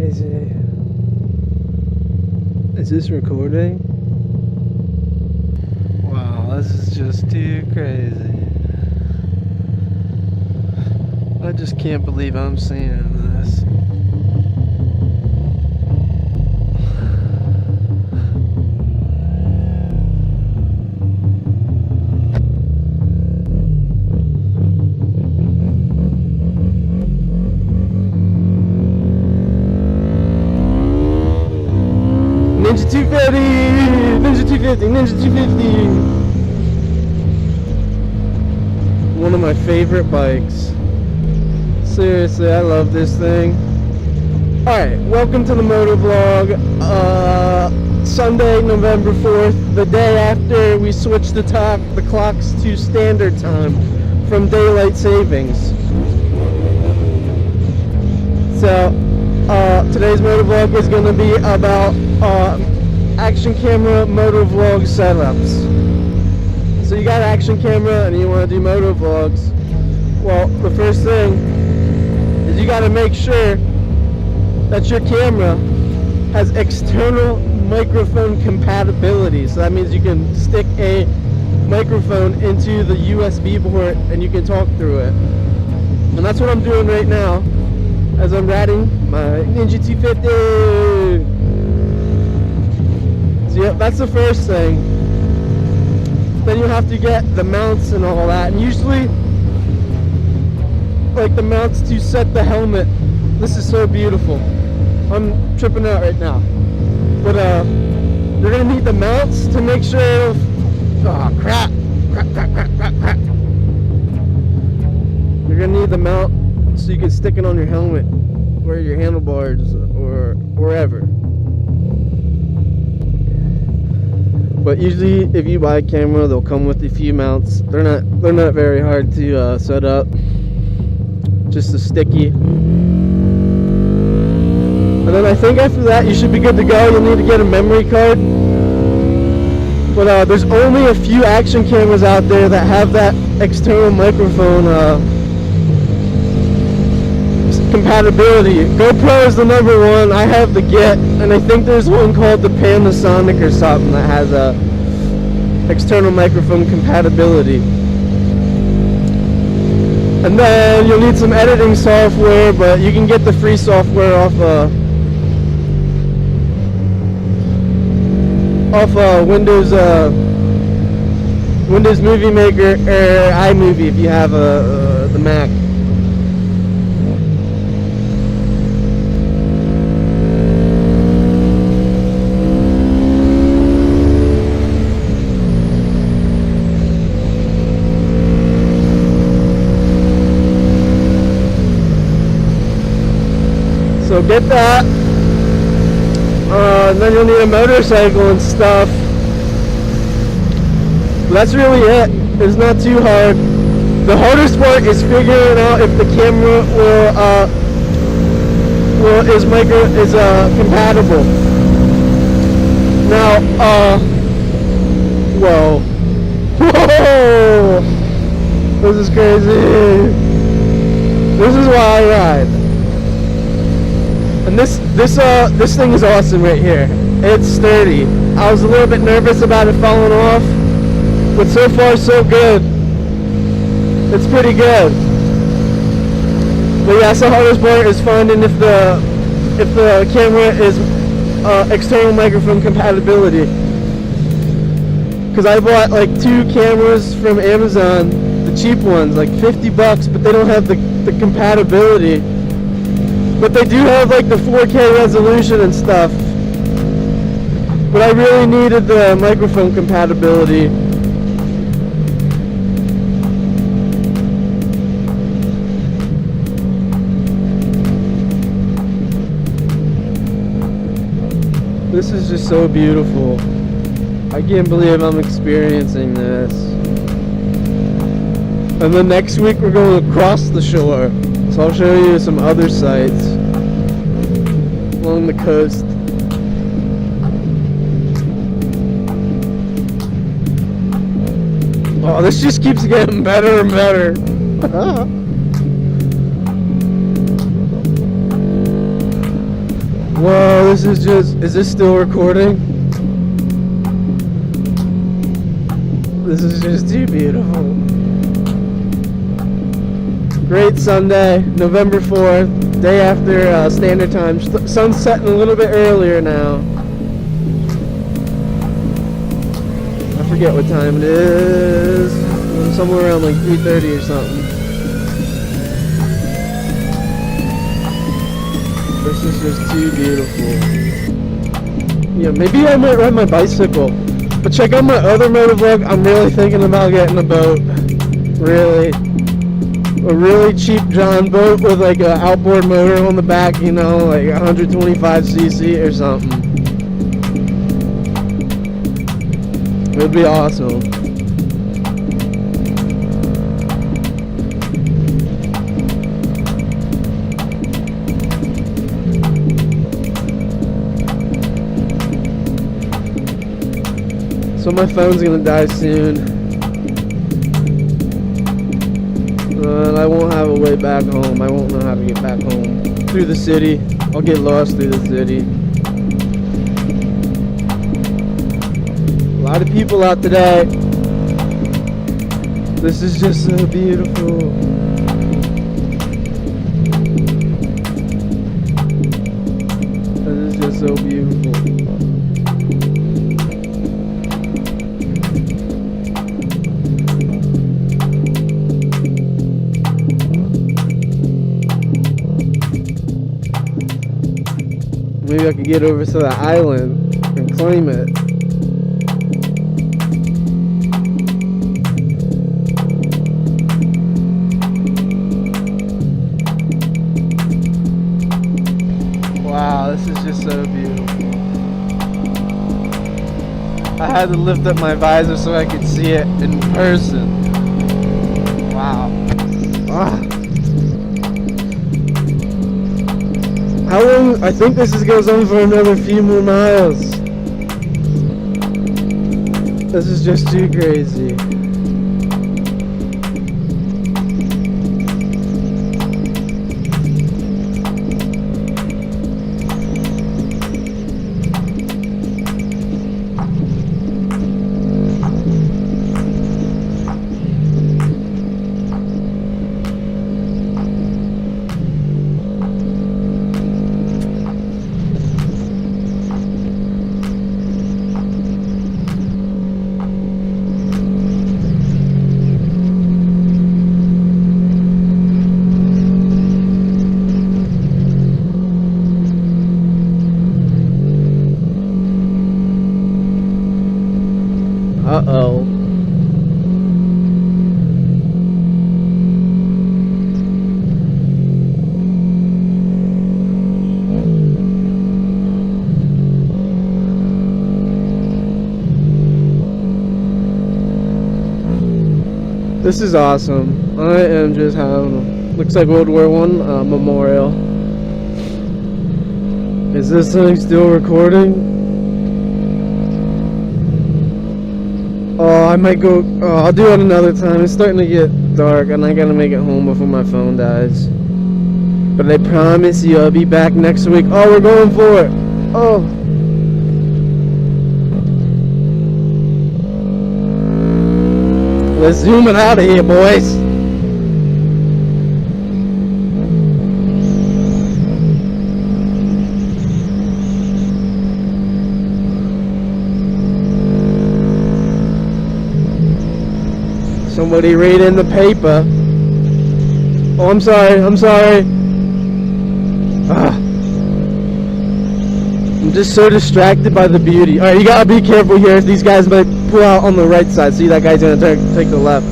crazy. Is this recording? Wow, this is just too crazy. I just can't believe I'm seeing this. Ninja 250! Ninja 250! Ninja 250! One of my favorite bikes. Seriously, I love this thing. Alright, welcome to the Motovlog. Sunday, November 4th, the day after we switched the clocks to standard time from daylight savings. So, today's motovlog is going to be about action camera motovlog setups. So you got an action camera and you want to do motovlogs. Well, the first thing is you got to make sure that your camera has external microphone compatibility. So that means you can stick a microphone into the USB port and you can talk through it. And that's what I'm doing right now as I'm riding my Ninja 250. So yeah, that's the first thing. Then you have to get the mounts and all that. And usually, like the mounts to set the helmet. This is so beautiful. I'm tripping out right now. But you're gonna need the mounts to make sure. Oh crap! Crap! You're gonna need the mount so you can stick it on your helmet, or your handlebars, or wherever. But usually, if you buy a camera, they'll come with a few mounts. They're not very hard to set up. Just a sticky. And then I think after that, you should be good to go. You'll need to get a memory card. But there's only a few action cameras out there that have that external microphone compatibility. GoPro is the number one. I have the Get, and I think there's one called the Panasonic or something that has a external microphone compatibility. And then you'll need some editing software, but you can get the free software off Windows Movie Maker or iMovie if you have the Mac. So get that, and then you'll need a motorcycle and stuff. But that's really it. It's not too hard. The hardest part is figuring out if the camera is compatible. Now, whoa, this is crazy. This is why I ride. And this thing is awesome right here. It's sturdy. I was a little bit nervous about it falling off, but so far so good. It's pretty good. But yeah, that's the hardest part, is finding if the camera is external microphone compatibility. Because I bought like 2 cameras from Amazon, the cheap ones, like $50, but they don't have the compatibility. But they do have like the 4K resolution and stuff. But I really needed the microphone compatibility. This is just so beautiful. I can't believe I'm experiencing this. And then next week we're going across the shore. So I'll show you some other sites along the coast. Oh, this just keeps getting better and better. Whoa, this is just, is this still recording? This is just too beautiful. Great Sunday, November 4th, day after standard time. Sun's setting a little bit earlier now. I forget what time it is. Somewhere around like 3:30 or something. This is just too beautiful. Yeah, maybe I might ride my bicycle. But check out my other motovlog. I'm really thinking about getting a boat. Really. A really cheap John boat with like an outboard motor on the back, you know, like 125cc or something. It would be awesome. So my phone's gonna die soon, and I won't have a way back home. I won't know how to get back home through the city. I'll get lost through the city. A lot of people out today. This is just so beautiful. This is just so beautiful. Maybe I could get over to the island and claim it. Wow, this is just so beautiful. I had to lift up my visor so I could see it in person. Wow. Ah. How long? I think this goes on for another few more miles. This is just too crazy. Uh-oh. This is awesome. I am just having, looks like World War I memorial. Is this thing still recording? Oh, I might go, I'll do it another time. It's starting to get dark and I gotta make it home before my phone dies. But I promise you I'll be back next week. Oh, we're going for it. Oh. Let's zoom it out of here, boys. Somebody read in the paper. Oh, I'm sorry. I'm just so distracted by the beauty. Alright, you gotta be careful here. These guys might pull out on the right side. See, that guy's gonna take the left.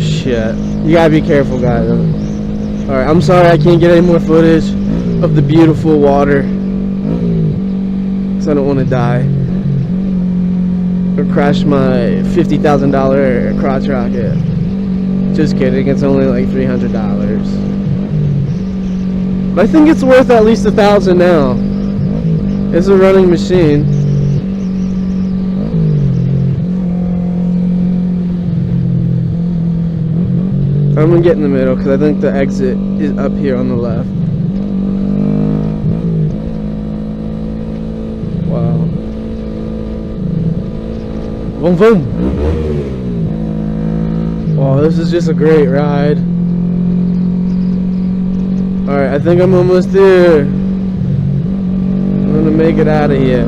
Shit. You gotta be careful, guys. Alright, I'm sorry I can't get any more footage of the beautiful water, because I don't want to die. Or crash my $50,000 crotch rocket. Just kidding, it's only like $300. But I think it's worth at least $1,000 now. It's a running machine. I'm gonna get in the middle because I think the exit is up here on the left. Boom, boom. Oh, this is just a great ride. Alright, I think I'm almost there. I'm gonna make it out of here.